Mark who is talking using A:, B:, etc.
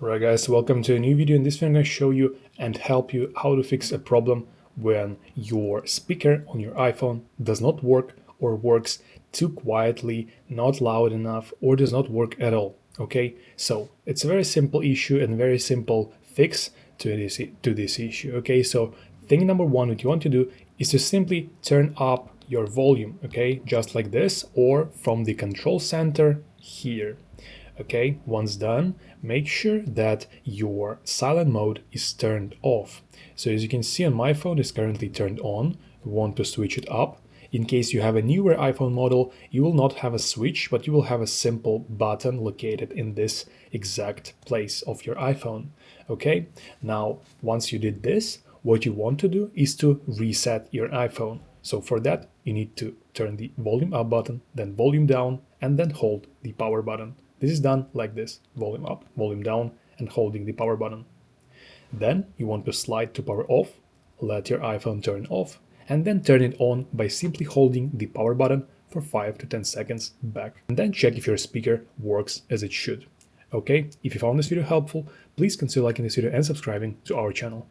A: Right guys, welcome to a new video. In this video I'm going to show you and help you how to fix a problem when your speaker on your iPhone does not work or works too quietly, not loud enough, or does not work at all. Okay, so it's a very simple issue and very simple fix to this issue. Okay, so thing number one, what you want to do is to simply turn up your volume, okay, just like this, or from the control center here. Okay, once done, make sure that your silent mode is turned off. So as you can see on my phone, it's currently turned on. We want to switch it up. In case you have a newer iPhone model, you will not have a switch, but you will have a simple button located in this exact place of your iPhone. Okay, now once you did this, what you want to do is to reset your iPhone. So for that, you need to turn the volume up button, then volume down, and then hold the power button. This is done like this: volume up, volume down, and holding the power button. Then you want to slide to power off, let your iPhone turn off, and then turn it on by simply holding the power button for 5 to 10 seconds back. And then check if your speaker works as it should. Okay, if you found this video helpful, please consider liking this video and subscribing to our channel.